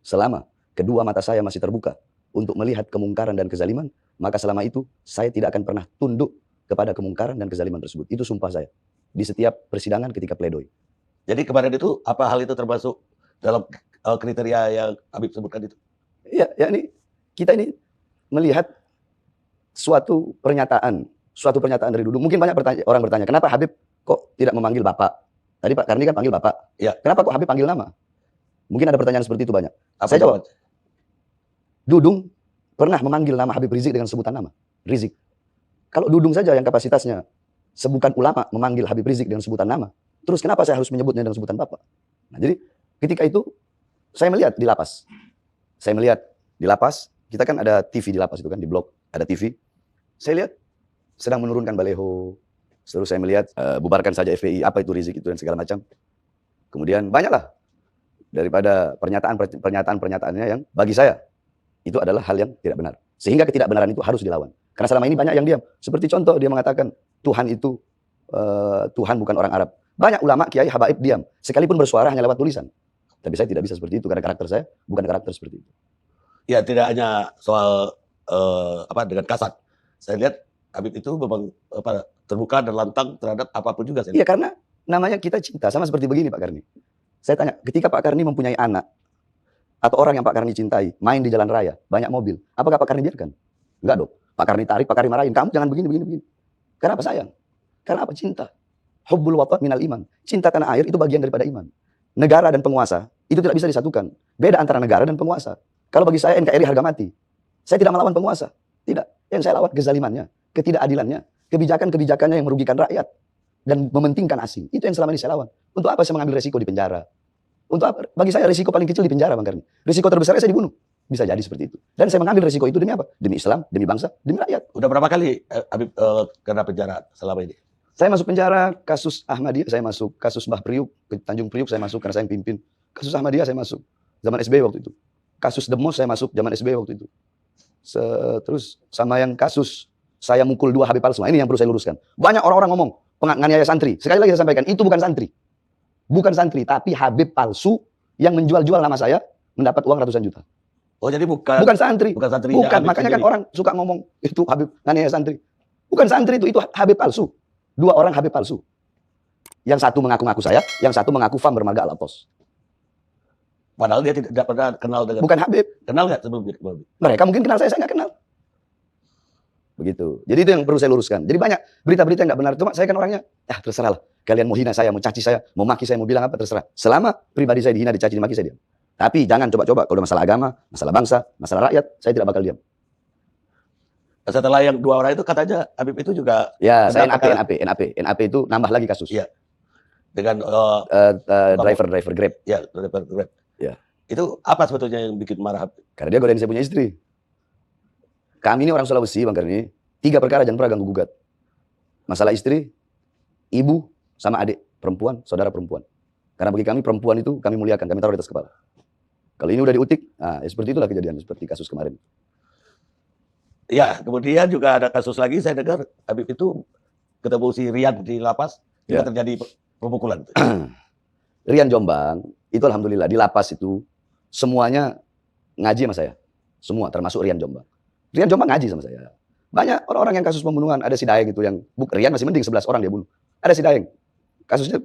Selama kedua mata saya masih terbuka untuk melihat kemungkaran dan kezaliman, maka selama itu saya tidak akan pernah tunduk kepada kemungkaran dan kezaliman tersebut. Itu sumpah saya di setiap persidangan ketika pledoi. Jadi kemarin itu apa hal itu termasuk dalam kriteria yang Habib sebutkan itu? Iya, ya kita ini melihat suatu pernyataan dari Dudung. Mungkin banyak orang bertanya, kenapa Habib kok tidak memanggil Bapak? Tadi Pak Karni kan panggil Bapak. Ya. Kenapa kok Habib panggil nama? Mungkin ada pertanyaan seperti itu banyak. Apa Saya jawab, Dudung pernah memanggil nama Habib Rizik dengan sebutan nama, Rizik. Kalau Dudung saja yang kapasitasnya sebutan ulama memanggil Habib Rizik dengan sebutan nama, terus kenapa saya harus menyebutnya dengan sebutan Bapak? Nah, jadi ketika itu saya melihat di lapas. Kita kan ada TV di lapas itu kan, di blok ada TV. Saya lihat sedang menurunkan baleho. Terus saya melihat bubarkan saja FPI, apa itu Rizik itu dan segala macam. Kemudian banyaklah daripada pernyataan-pernyataannya yang bagi saya itu adalah hal yang tidak benar. Sehingga ketidakbenaran itu harus dilawan. Karena selama ini banyak yang diam. Seperti contoh dia mengatakan Tuhan itu Tuhan bukan orang Arab. Banyak ulama, kiai, habaib diam. Sekalipun bersuara hanya lewat tulisan. Tapi saya tidak bisa seperti itu karena karakter saya bukan karakter seperti itu. Ya tidak hanya soal dengan kasat. Saya lihat Habib itu memang terbuka dan lantang terhadap apapun juga. Iya, karena namanya kita cinta. Sama seperti begini Pak Karni. Saya tanya, ketika Pak Karni mempunyai anak atau orang yang Pak Karni cintai main di jalan raya, banyak mobil, apakah Pak Karni biarkan? Enggak dong. Pak Karni tarik, Pak Karni marahin, kamu jangan begini. Karena apa sayang? Karena apa? Cinta. Hubbul watan minal iman. Cinta tanah air itu bagian daripada iman. Negara dan penguasa itu tidak bisa disatukan. Beda antara negara dan penguasa. Kalau bagi saya NKRI harga mati. Saya tidak melawan penguasa. Tidak. Yang saya lawan kezalimannya, ketidakadilannya, kebijakan-kebijakannya yang merugikan rakyat dan mementingkan asing. Itu yang selama ini saya lawan. Untuk apa saya mengambil resiko di penjara? Untuk apa? Bagi saya resiko paling kecil di penjara, Bang Karni. Resiko terbesar saya dibunuh. Bisa jadi seperti itu. Dan saya mengambil resiko itu demi apa? Demi Islam, demi bangsa, demi rakyat. Udah berapa kali Habib kena penjara selama ini? Saya masuk penjara kasus Ahmadiyah, saya masuk kasus Mbah Priuk, ke Tanjung Priuk saya masuk karena saya yang pimpin. Kasus Ahmadiyah saya masuk zaman SBY waktu itu. Kasus Demos saya masuk zaman SBY waktu itu. Terus sama yang kasus saya mukul 2 Habib palsu. Nah, ini yang perlu saya luruskan. Banyak orang-orang ngomong penganiaya santri. Sekali lagi saya sampaikan, itu bukan santri. Bukan santri, tapi Habib palsu yang menjual-jual nama saya mendapat uang ratusan juta. Oh, jadi bukan santri. Bukan santri. Bukan, makanya kan orang suka ngomong itu Habib nganiaya santri. Bukan santri itu Habib palsu. 2 orang Habib palsu. Yang satu mengaku-ngaku saya, yang satu mengaku FAM bermarga Al-Atos. Padahal dia tidak pernah kenal dengan... Bukan Habib. Kenal nggak sebelumnya? Mereka mungkin kenal saya nggak kenal. Begitu. Jadi itu yang perlu saya luruskan. Jadi banyak berita-berita yang nggak benar. Cuma saya kan orangnya, terserah lah. Kalian mau hina saya, mau caci saya, mau maki saya, mau bilang apa, terserah. Selama pribadi saya dihina, dicaci, dimaki, saya diam. Tapi jangan coba-coba kalau masalah agama, masalah bangsa, masalah rakyat, saya tidak bakal diam. Setelah yang 2 orang itu katanya Habib itu juga... Ya, saya NAP itu nambah lagi kasus. Iya. Dengan driver Grab. Ya, driver Grab. Ya. Itu apa sebetulnya yang bikin marah Habib? Karena dia godain saya punya istri. Kami ini orang Sulawesi, Bang Karni. 3 perkara jangan pernah ganggu gugat. Masalah istri, ibu, sama adik perempuan, saudara perempuan. Karena bagi kami perempuan itu kami muliakan, kami taruh di atas kepala. Kalau ini udah diutik, ya seperti itulah kejadian, seperti kasus kemarin. Ya, kemudian juga ada kasus lagi, saya dengar Habib itu ketemu si Rian di lapas, juga terjadi pemukulan. Rian Jombang, itu alhamdulillah di lapas itu semuanya ngaji sama saya. Semua, termasuk Rian Jombang. Rian Jombang ngaji sama saya. Banyak orang-orang yang kasus pembunuhan, ada si Daeng itu yang, Rian masih mending 11 orang dia bunuh. Ada si Daeng, kasusnya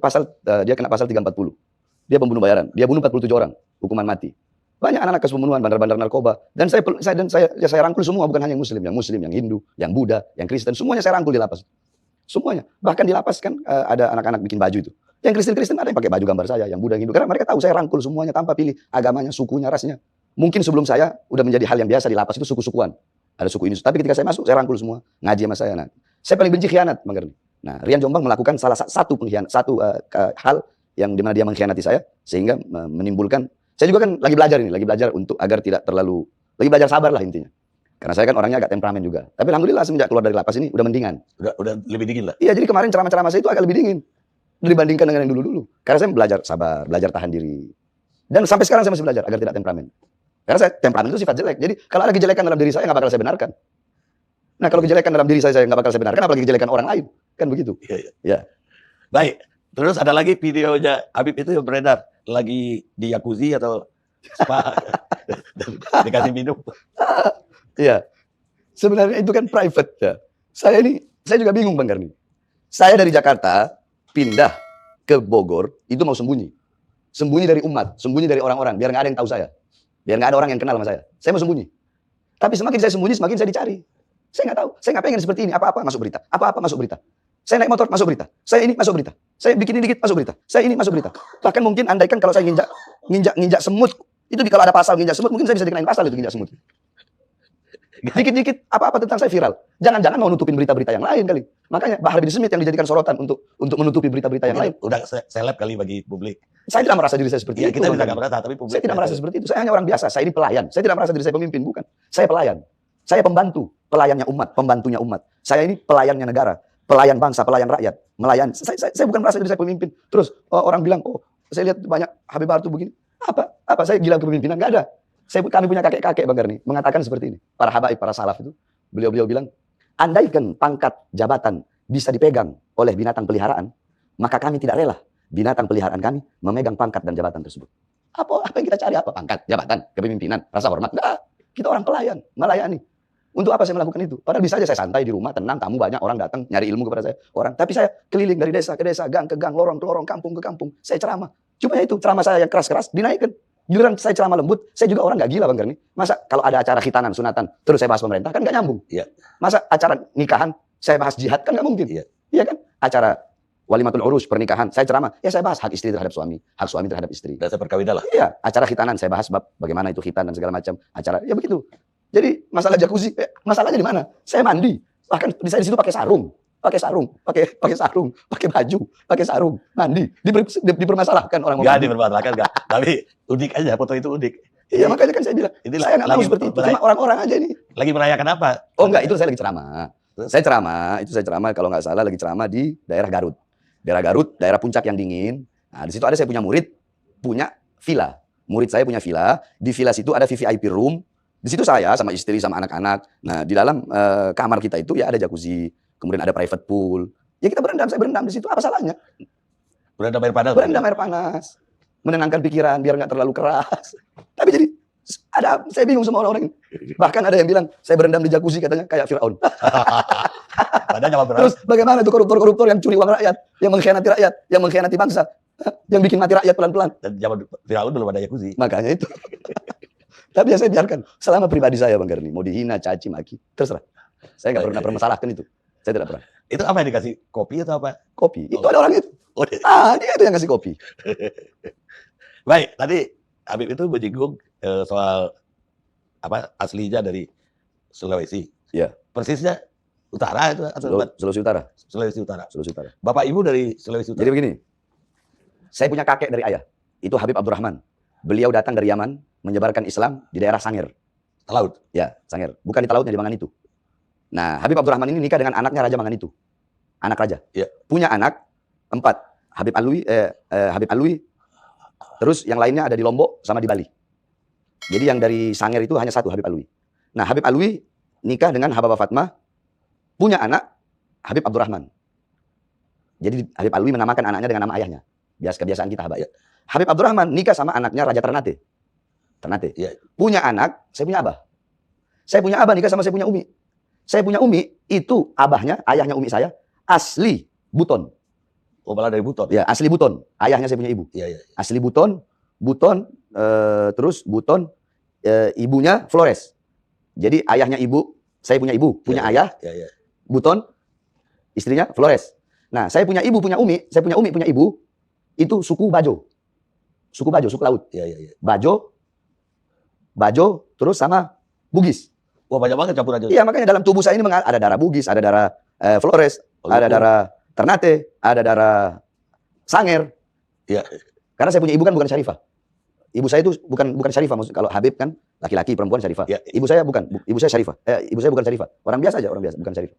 dia kena pasal 340. Dia pembunuh bayaran, dia bunuh 47 orang, hukuman mati. Banyak anak-anak kasus pembunuhan, bandar-bandar narkoba. Dan saya rangkul semua, bukan hanya yang Muslim, yang Hindu, yang Buddha, yang Kristen, semuanya saya rangkul di lapas. Semuanya. Bahkan di lapas kan ada anak-anak bikin baju itu. Yang Kristen ada yang pakai baju gambar saya, yang Buddha, yang Hindu. Karena mereka tahu saya rangkul semuanya tanpa pilih agamanya, sukunya, rasnya. Mungkin sebelum saya udah menjadi hal yang biasa di lapas itu suku-sukuan. Ada suku ini. Tapi ketika saya masuk, saya rangkul semua, ngaji sama saya. Nah, saya paling benci khianat, Bang Karni. Nah, Rian Jombang melakukan salah satu hal yang dimana dia mengkhianati saya, sehingga menimbulkan. Saya juga kan lagi belajar untuk agar tidak terlalu, lagi belajar sabar lah intinya. Karena saya kan orangnya agak temperamen juga. Tapi alhamdulillah semenjak keluar dari lapas ini udah mendingan. Udah lebih dingin lah. Iya, jadi kemarin ceramah-ceramah saya itu agak lebih dingin dibandingkan dengan yang dulu-dulu. Karena saya belajar sabar, belajar tahan diri. Dan sampai sekarang saya masih belajar agar tidak temperamen. Karena saya temperamen itu sifat jelek. Jadi kalau ada kejelekan dalam diri saya nggak bakal saya benarkan. Nah, kalau kejelekan dalam diri saya nggak bakal saya benarkan, apalagi kejelekan orang lain. Kan begitu. Iya. Baik. Terus ada lagi videonya Habib itu yang beredar lagi di jacuzzi atau spa. Dikasih minum. Iya. Sebenarnya itu kan private ya. Saya juga bingung Bang Garni. Saya dari Jakarta pindah ke Bogor itu mau sembunyi. Sembunyi dari umat, sembunyi dari orang-orang biar nggak ada yang tahu saya. Biar nggak ada orang yang kenal sama saya. Saya mau sembunyi. Tapi semakin saya sembunyi, semakin saya dicari. Saya nggak tahu. Saya nggak pengen seperti ini. Apa-apa masuk berita. Apa-apa masuk berita. Saya naik motor masuk berita. Saya ini masuk berita. Saya bikin ini dikit masuk berita. Saya ini masuk berita. Bahkan mungkin andaikan kalau saya nginjak semut, itu kalau ada pasal nginjak semut, mungkin saya bisa dikenain pasal itu nginjak semut. Dikit-dikit apa-apa tentang saya viral. Jangan-jangan mau nutupin berita-berita yang lain kali. Makanya Bahar bin Smith yang dijadikan sorotan untuk menutupi berita-berita yang lain. Udah seleb kali bagi publik. Saya tidak merasa diri saya seperti Ya, itu. kita tidak merasa, tapi publik. Saya tidak merasa seperti itu. Saya hanya orang biasa. Saya ini pelayan. Saya tidak merasa diri saya pemimpin, bukan. Saya pelayan. Saya pembantu, pelayannya umat, pembantunya umat. Saya ini pelayannya negara, pelayan bangsa, pelayan rakyat, melayan. Saya bukan merasa diri saya pemimpin. Terus orang bilang, oh saya lihat banyak Habib Bahar tuh begini. Apa? Saya gila kepemimpinan? Nggak ada. Kami punya kakek-kakek Bang Garni mengatakan seperti ini. Para habaib, para salaf itu, beliau bilang, andaikan pangkat jabatan bisa dipegang oleh binatang peliharaan, maka kami tidak rela binatang peliharaan kami memegang pangkat dan jabatan tersebut. Apa yang kita cari? Apa? Pangkat, jabatan, kepemimpinan, rasa hormat? Enggak. Kita orang pelayan, melayani. Untuk apa saya melakukan itu? Padahal bisa aja saya santai di rumah, tenang, tamu banyak, orang datang nyari ilmu kepada saya. Tapi saya keliling dari desa ke desa, gang ke gang, lorong ke lorong, kampung ke kampung. Saya ceramah. Cuma itu, ceramah saya yang keras-keras dinaikkan. Giliran saya ceramah lembut, saya juga orang nggak gila Bang Garni. Masa kalau ada acara khitanan, sunatan, terus saya bahas pemerintah, kan nggak nyambung. Iya. Masa acara nikahan, saya bahas jihad, kan nggak mungkin. Iya kan? Acara walimatul urus, pernikahan, saya ceramah, ya saya bahas hak istri terhadap suami, hak suami terhadap istri. Dasar perkawinan lah. Iya, acara khitanan, saya bahas bagaimana itu khitan dan segala macam. Acara, ya begitu. Jadi masalah jacuzzi, masalahnya di mana? Saya mandi, bahkan saya di situ pakai sarung, pakai sarung, pakai baju, pakai sarung, mandi, dipermasalahkan orang. Enggak dipermasalahkan, enggak. Tapi unik aja, foto itu unik. Iya, makanya kan saya bilang, saya nggak mau seperti itu. Cuma orang-orang aja ini. Lagi merayakan apa? Oh enggak, itu saya lagi ceramah. Saya ceramah kalau nggak salah lagi ceramah di daerah Garut. Daerah Garut, daerah puncak yang dingin. Nah, di situ ada saya punya murid, punya villa. Murid saya punya villa, di villa situ ada VVIP room. Di situ saya sama istri sama anak-anak. Nah, di dalam kamar kita itu ya ada jacuzzi, kemudian ada private pool. Ya kita berendam, saya berendam di situ, apa salahnya? Berendam air panas. Berendam air panas. Menenangkan pikiran biar nggak terlalu keras. Tapi jadi saya bingung sama orang-orang ini. Bahkan ada yang bilang, saya berendam di jacuzzi katanya kayak Firaun. Terus bagaimana itu koruptor-koruptor yang curi uang rakyat, yang mengkhianati bangsa, yang bikin mati rakyat pelan-pelan. Dan zaman Firaun belum ada jacuzzi. Makanya itu. Tapi ya saya biarkan. Selama pribadi saya Bang Garni, mau dihina, caci, maki, terserah. Saya nggak pernah permasalahkan itu. Saya tidak pernah. Itu apa yang dikasih? Kopi atau apa? Kopi. Itu ada orang itu. Dia itu yang ngasih kopi. Baik, tadi Habib itu menyinggung soal apa aslinya dari Sulawesi. Iya. Persisnya utara itu atau Sulawesi Utara. Sulawesi Utara. Sulawesi Utara. Bapak ibu dari Sulawesi Utara. Jadi begini. Saya punya kakek dari ayah. Itu Habib Abdurrahman. Beliau datang dari Yaman menyebarkan Islam di daerah Sangir. Laut. Ya, Sangir. Bukan di Talautnya, di Mangan itu. Nah, Habib Abdurrahman ini nikah dengan anaknya Raja Mangan itu. Anak raja. Ya. Punya anak 4. Habib Alwi. Terus yang lainnya ada di Lombok sama di Bali. Jadi yang dari Sangir itu hanya 1 Habib Alwi. Nah, Habib Alwi nikah dengan Habibah Fatmah, punya anak Habib Abdurrahman. Jadi Habib Alwi menamakan anaknya dengan nama ayahnya. Kebiasaan kita Habib. Habib Abdurrahman nikah sama anaknya Raja Ternate. Ya. Punya anak, saya punya abah. Saya punya abah nikah sama saya punya umi. Saya punya umi, itu abahnya, ayahnya umi saya, asli Buton. Oh, malah dari Buton. Ya, asli Buton. Ayahnya saya punya ibu. Iya. Asli Buton, terus Buton, ibunya Flores. Jadi ayahnya ibu, saya punya ibu, punya ayah, Buton, istrinya Flores. Nah, saya punya ibu, punya umi, punya ibu, itu suku Bajo. Suku Bajo, suku laut. Iya. Bajo, terus sama Bugis. Wah, banyak banget campuran. Iya, makanya dalam tubuh saya ini ada darah Bugis, ada darah Flores, ada darah Ternate, ada darah Sangir. Iya. Karena saya punya ibu kan bukan Syarifah. Ibu saya itu bukan Syarifah. Maksud kalau Habib kan laki-laki, perempuan Syarifah. Ya. Ibu saya bukan. Ibu saya Syarifah. Ibu saya bukan Syarifah. Orang biasa aja, bukan Syarifah.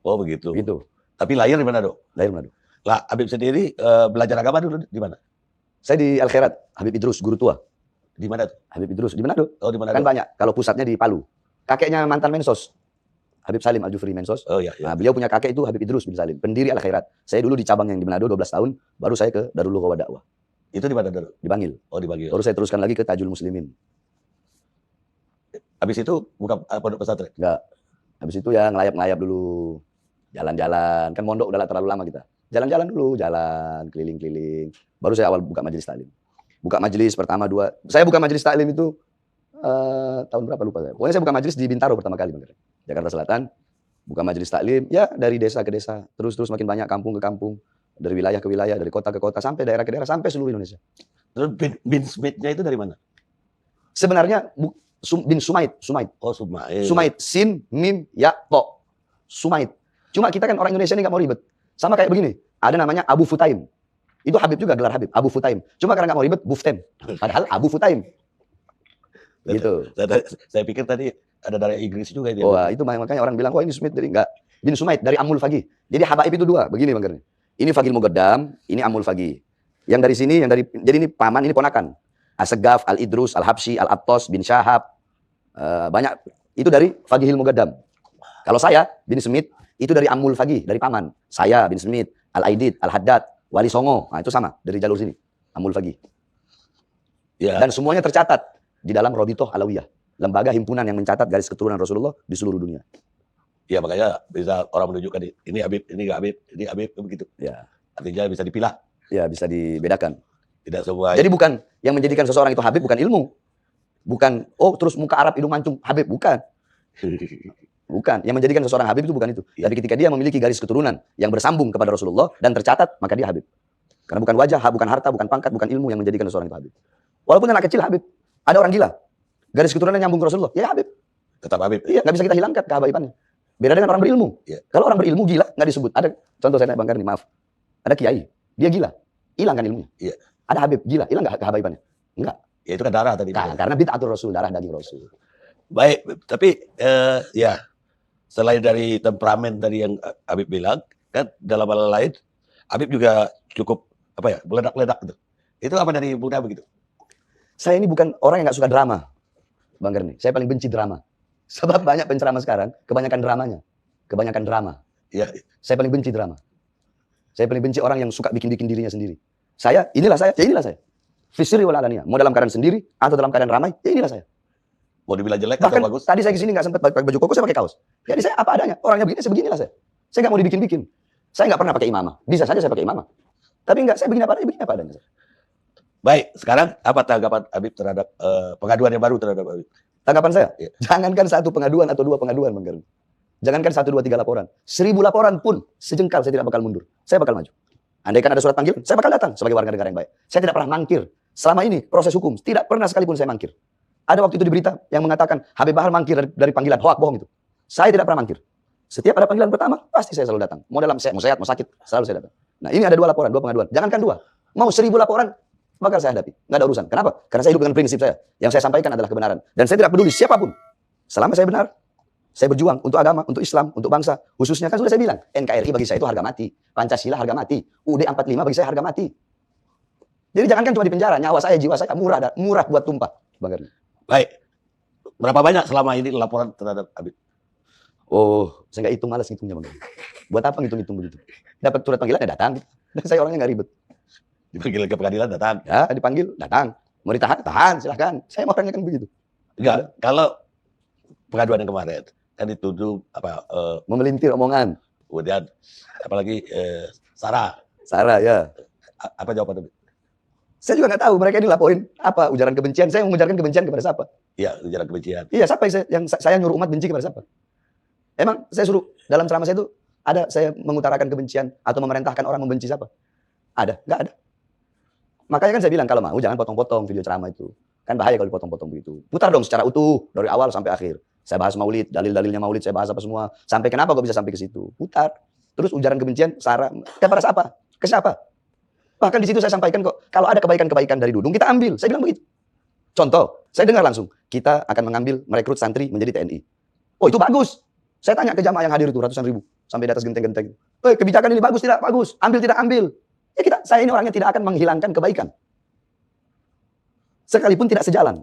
Oh, begitu. Begitu. Tapi lahir di mana, Dok? Lahir Manado. Lah, Habib sendiri belajar agama dulu di mana? Saya di Al Khairat, Habib Idrus, guru tua. Di mana tuh? Habib Idrus di Manado. Oh, di Manado. Kan banyak. Kalau pusatnya di Palu. Kakeknya mantan Mensos. Habib Salim Al-Jufri Mensos. Oh iya. Nah, beliau punya kakek itu Habib Idrus bin Salim, pendiri Al Khairat. Saya dulu di cabang yang di Manado 12 tahun, baru saya ke Darul Lughah wa Dakwah. Itu di mana, Dok? Di Bangil. Oh, di Bangil. Baru saya teruskan lagi ke Tajul Muslimin. Habis itu buka pondok pesantren. Enggak. Habis itu ya ngelayap-ngelayap dulu. Jalan-jalan. Kan mondok udah terlalu lama kita. Jalan-jalan dulu, jalan, keliling-keliling. Baru saya awal buka majelis taklim. Buka majelis pertama 2. Saya buka majelis taklim itu tahun berapa lupa saya. Pokoknya saya buka majelis di Bintaro pertama kali, Bang. Jakarta Selatan. Buka majelis taklim, ya dari desa ke desa. Terus makin banyak, kampung ke kampung. Dari wilayah ke wilayah, dari kota ke kota, sampai daerah ke daerah, sampai seluruh Indonesia. Terus bin Smith-nya itu dari mana? Sebenarnya bin Sumaid. Oh, Sumaid. Sumaid, sin, mim, ya, to. Sumaid. Cuma kita kan orang Indonesia ini nggak mau ribet. Sama kayak begini, ada namanya Abu Futaim. Itu Habib juga, gelar Habib, Abu Futaim. Cuma karena nggak mau ribet, Buftem. Padahal Abu Futaim. Gitu. Saya pikir tadi ada dari Inggris juga itu. Oh, itu makanya orang bilang, ini Smith dari enggak. Bin Sumaid dari Amul Fagi. Jadi habaib itu 2, begini Bang Garni. Ini Fagil Mugaddam, ini Amul Fagi. Yang dari sini, jadi ini paman, ini ponakan. Asegaf, Al-Idrus, Al-Habsyi, Al-Attos, bin Syahab. Banyak, itu dari Fagihil Mugaddam. Kalau saya, bin Smith, itu dari Amul Fagi, dari paman. Saya, bin Smith, Al-Aidid, Al-Haddad, Wali Songo. Nah, itu sama, dari jalur sini. Amul Fagi. Ya. Dan semuanya tercatat di dalam Robitoh Alawiyah. Lembaga himpunan yang mencatat garis keturunan Rasulullah di seluruh dunia. Ya, makanya bisa orang menunjukkan ini Habib, ini nggak Habib, ini Habib, begitu. Ya. Artinya bisa dipilah. Ya, bisa dibedakan. Tidak semua. Jadi bukan yang menjadikan seseorang itu Habib bukan ilmu. Bukan, terus muka Arab hidung mancung, Habib. Bukan. Bukan. Yang menjadikan seseorang Habib itu bukan itu. Ya. Tapi ketika dia memiliki garis keturunan yang bersambung kepada Rasulullah dan tercatat, maka dia Habib. Karena bukan wajah, bukan harta, bukan pangkat, bukan ilmu yang menjadikan seseorang itu Habib. Walaupun anak kecil Habib. Ada orang gila. Garis keturunan nyambung ke Rasulullah. Ya Habib. Tetap Habib. Iya, nggak bisa kita hilangkan kehabaibannya. Beda dengan orang berilmu. Ya. Kalau orang berilmu gila, nggak disebut. Ada contoh saya Bang Karni, maaf. Ada kiai, dia gila. Hilang kan ilmunya. Iya. Ada Habib, gila. Hilang nggak kehabaibannya? Enggak. Ya itu kan darah tadi. Karena bid'atul Rasul, darah daging Rasul. Baik, tapi ya selain dari temperamen tadi yang Habib bilang, kan dalam hal lain Habib juga cukup meledak-ledak gitu. Itu apa dari Bunda begitu? Saya ini bukan orang yang nggak suka drama, Bang Garni. Saya paling benci drama. Sebab banyak penceramah sekarang, kebanyakan dramanya. Kebanyakan drama. Iya. Saya paling benci drama. Saya paling benci orang yang suka bikin-bikin dirinya sendiri. Inilah saya. Fisiri wal alaniyah. Mau dalam keadaan sendiri, atau dalam keadaan ramai, ya inilah saya. Mau dibilang jelek Bahkan atau bagus? tadi saya kesini nggak sempat pakai baju koko, saya pakai kaos. Jadi saya apa adanya. Orangnya begini, sebeginilah saya. Saya nggak mau dibikin-bikin. Saya nggak pernah pakai imamah. Bisa saja saya pakai imamah. Tapi nggak, saya begini apa adanya. Baik, sekarang apa tanggapan Habib terhadap pengaduan yang baru terhadap Habib? Tanggapan saya, Ya. Jangankan 1 pengaduan atau 2 pengaduan, Bang Garni. Jangankan 1, 2, 3 laporan. 1000 laporan pun sejengkal saya tidak bakal mundur. Saya bakal maju. Andaikan ada surat panggilan, saya bakal datang sebagai warga negara yang baik. Saya tidak pernah mangkir. Selama ini proses hukum, tidak pernah sekalipun saya mangkir. Ada waktu itu di berita yang mengatakan Habib Bahar mangkir dari panggilan, hoak, bohong itu. Saya tidak pernah mangkir. Setiap ada panggilan pertama, pasti saya selalu datang. Mau sehat, mau sakit, selalu saya datang. Nah ini ada 2 laporan, 2 pengaduan. Jangankan 2, mau 1000 laporan, bakal saya hadapi. Nggak ada urusan. Kenapa? Karena saya hidup dengan prinsip saya. Yang saya sampaikan adalah kebenaran. Dan saya tidak peduli siapapun. Selama saya benar, saya berjuang untuk agama, untuk Islam, untuk bangsa. Khususnya kan sudah saya bilang, NKRI bagi saya itu harga mati. Pancasila harga mati. UUD 45 bagi saya harga mati. Jadi jangankan cuma di penjara, nyawa saya, jiwa saya murah buat tumpah. Bang Garni. Baik. Berapa banyak selama ini laporan terhadap Habib? Oh, saya nggak hitung, malas ngitungnya, Bang Garni. Buat apa ngitung-ngitung begitu? Dapat surat panggilan ya datang. Dan saya orangnya nggak ribet. Dipanggil ke pengadilan datang. Ya, dipanggil, datang. Mau ditahan, tahan, silahkan. Saya orangnya kan begitu. Enggak, kalau pengaduan yang kemarin kan dituduh Memelintir omongan. kemudian apalagi Sarah. Sarah, ya. Apa jawaban Habib? Saya juga nggak tahu mereka ini laporin apa ujaran kebencian. Saya mengujarkan kebencian kepada siapa? Iya, ujaran kebencian. Iya, siapa yang saya nyuruh umat benci kepada siapa? Emang saya suruh dalam ceramah saya itu ada saya mengutarakan kebencian atau memerintahkan orang membenci siapa? Ada? Nggak ada. Makanya kan saya bilang kalau mau jangan potong-potong video ceramah itu. Kan bahaya kalau dipotong-potong begitu. Putar dong secara utuh dari awal sampai akhir. Saya bahas maulid, dalil-dalilnya maulid, saya bahas apa semua. Sampai kenapa kok bisa sampai ke situ? Putar. Terus ujaran kebencian, Sarah, kepada siapa? Ke siapa? Bahkan di situ saya sampaikan kok, kalau ada kebaikan-kebaikan dari Dudung, kita ambil. Saya bilang begitu. Contoh, saya dengar langsung, kita akan mengambil merekrut santri menjadi TNI. Oh itu bagus. Saya tanya ke jamaah yang hadir itu ratusan ribu. Sampai di atas genteng-genteng. Kebijakan ini bagus, tidak bagus. Ambil, tidak ambil. Ya saya ini orangnya tidak akan menghilangkan kebaikan. Sekalipun tidak sejalan.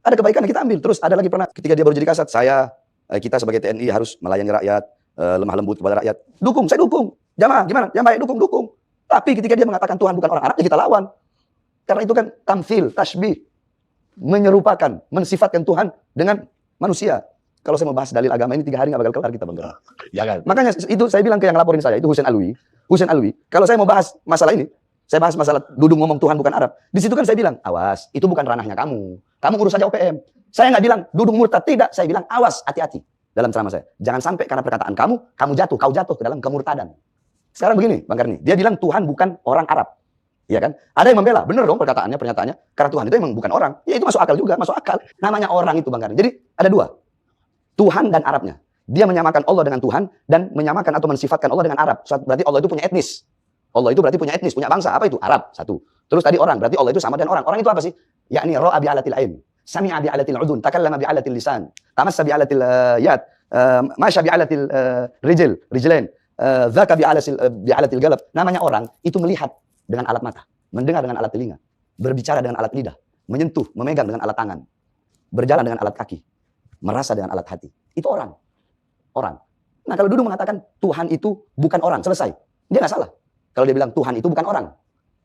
Ada kebaikan kita ambil. Terus ada lagi pernah ketika dia baru jadi kasat, kita sebagai TNI harus melayani rakyat, lemah lembut kepada rakyat. Dukung, saya dukung. Jamaah gimana? Yang baik dukung. Tapi ketika dia mengatakan Tuhan bukan orang Arab, ya kita lawan. Karena itu kan tamthil, tashbih. menyerupakan, mensifatkan Tuhan dengan manusia. Kalau saya mau bahas dalil agama ini 3 hari nggak bakal kelar kita, Bang. Jangan. Makanya itu saya bilang ke yang laporin saya, itu Husain Alwi. Husain Alwi, kalau saya mau bahas masalah ini, saya bahas masalah duduk ngomong Tuhan bukan Arab. Di situ kan saya bilang, awas, itu bukan ranahnya kamu. Kamu urus saja OPM. Saya nggak bilang duduk murtad, tidak. Saya bilang, awas, hati-hati dalam ceramah saya. Jangan sampai karena perkataan kamu jatuh, kau jatuh ke dalam kemurtadan. Sekarang begini, Bang Karni, dia bilang Tuhan bukan orang Arab. Iya kan? Ada yang membela, benar dong pernyataannya. Karena Tuhan itu memang bukan orang. Ya itu masuk akal juga, masuk akal. Namanya orang itu, Bang Karni. Jadi ada 2. Tuhan dan Arabnya. Dia menyamakan Allah dengan Tuhan dan menyamakan atau mensifatkan Allah dengan Arab. Berarti Allah itu punya etnis. Allah itu berarti punya etnis, punya bangsa. Apa itu? Arab. 1. Terus tadi orang, berarti Allah itu sama dengan orang. Orang itu apa sih? Yakni ra'a bi alatil ain, sami'a bi alatil udun, takallama bi alatil lisan, tamassa bi alatil yad, masya bi alatil rijlain, dzaka bi alatil galab. Namanya orang itu melihat dengan alat mata, mendengar dengan alat telinga, berbicara dengan alat lidah, menyentuh, memegang dengan alat tangan, berjalan dengan alat kaki, merasa dengan alat hati. Itu orang. Orang. Nah kalau dulu mengatakan Tuhan itu bukan orang, selesai. Dia nggak salah. Kalau dia bilang Tuhan itu bukan orang.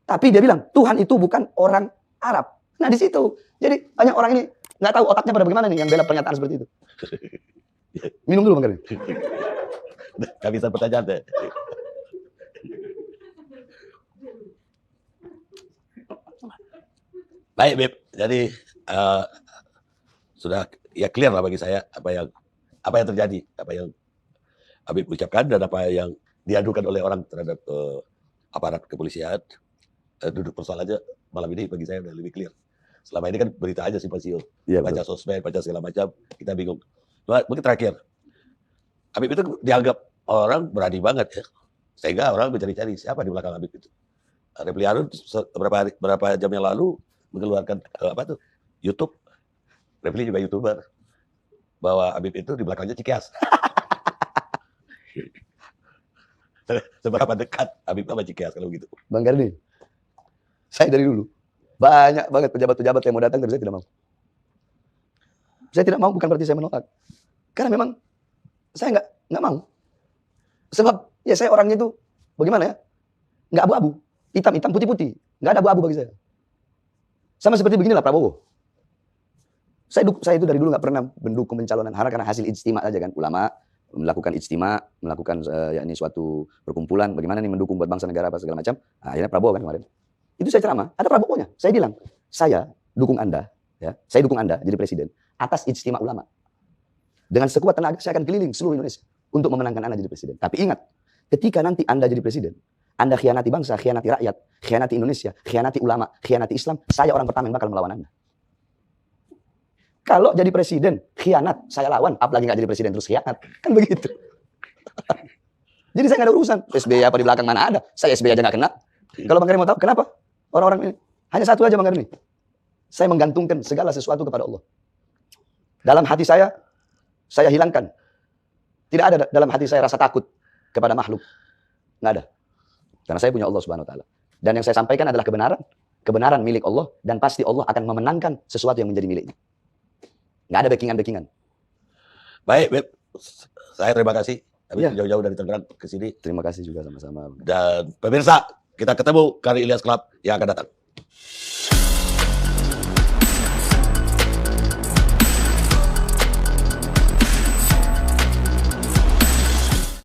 Tapi dia bilang Tuhan itu bukan orang Arab. Nah di situ. Jadi banyak orang ini nggak tahu otaknya pada bagaimana nih yang bela pernyataan seperti itu. Minum dulu Bang Karim. Gak bisa pertanyaan deh. Baik, Beb. Jadi sudah ya clear lah bagi saya apa yang terjadi, apa yang Habib ucapkan dan apa yang diadukan oleh orang terhadap aparat kepolisian. Duduk persoalannya malam ini bagi saya udah lebih clear. Selama ini kan berita aja simpang siur, baca sosmed, baca segala macam, kita bingung. Mungkin terakhir, Habib itu dianggap orang berani banget ya, sehingga orang mencari-cari siapa di belakang Habib itu. Refli Harun beberapa jam yang lalu mengeluarkan YouTube. Refli juga YouTuber. Bahwa Habib itu di belakangnya Cikias. Seberapa dekat Habib sama Cikias kalau gitu. Bang Karni, saya dari dulu banyak banget pejabat-pejabat yang mau datang tapi saya tidak mau. Saya tidak mau bukan berarti saya menolak. Karena memang saya nggak mau. Sebab ya saya orangnya itu bagaimana ya? Nggak abu-abu, hitam-hitam, putih-putih. Nggak ada abu-abu bagi saya. Sama seperti beginilah Prabowo. Saya itu dari dulu nggak pernah mendukung pencalonan karena hasil ijtima aja kan. Ulama melakukan ijtima, melakukan yakni suatu perkumpulan bagaimana nih mendukung buat bangsa negara apa segala macam. Nah, akhirnya Prabowo kan kemarin. Itu saya ceramah, ada Prabowo-nya. Saya bilang, saya dukung Anda, ya. Saya dukung Anda jadi presiden atas ijtima ulama. Dengan sekuat tenaga saya akan keliling seluruh Indonesia untuk memenangkan Anda jadi presiden. Tapi ingat, ketika nanti Anda jadi presiden, Anda khianati bangsa, khianati rakyat, khianati Indonesia, khianati ulama, khianati Islam, saya orang pertama yang bakal melawan Anda. Kalau jadi presiden, khianat, saya lawan. Apalagi nggak jadi presiden terus khianat. Kan begitu. Jadi saya nggak ada urusan. SBY apa di belakang mana ada. Saya SBY aja nggak kena. Kalau Bang Karni mau tahu, kenapa? Orang-orang ini. Hanya satu aja Bang Karni. Saya menggantungkan segala sesuatu kepada Allah. Dalam hati saya hilangkan. Tidak ada dalam hati saya rasa takut kepada makhluk. Nggak ada. Karena saya punya Allah Subhanahu Wa Taala. Dan yang saya sampaikan adalah kebenaran. Kebenaran milik Allah. Dan pasti Allah akan memenangkan sesuatu yang menjadi miliknya. Nggak ada backingan-backingan. Baik, Beb. Saya terima kasih. Habis jauh-jauh dari Tangerang ke sini. Terima kasih juga sama-sama. Dan pemirsa, kita ketemu kali Ilyas Club yang akan datang.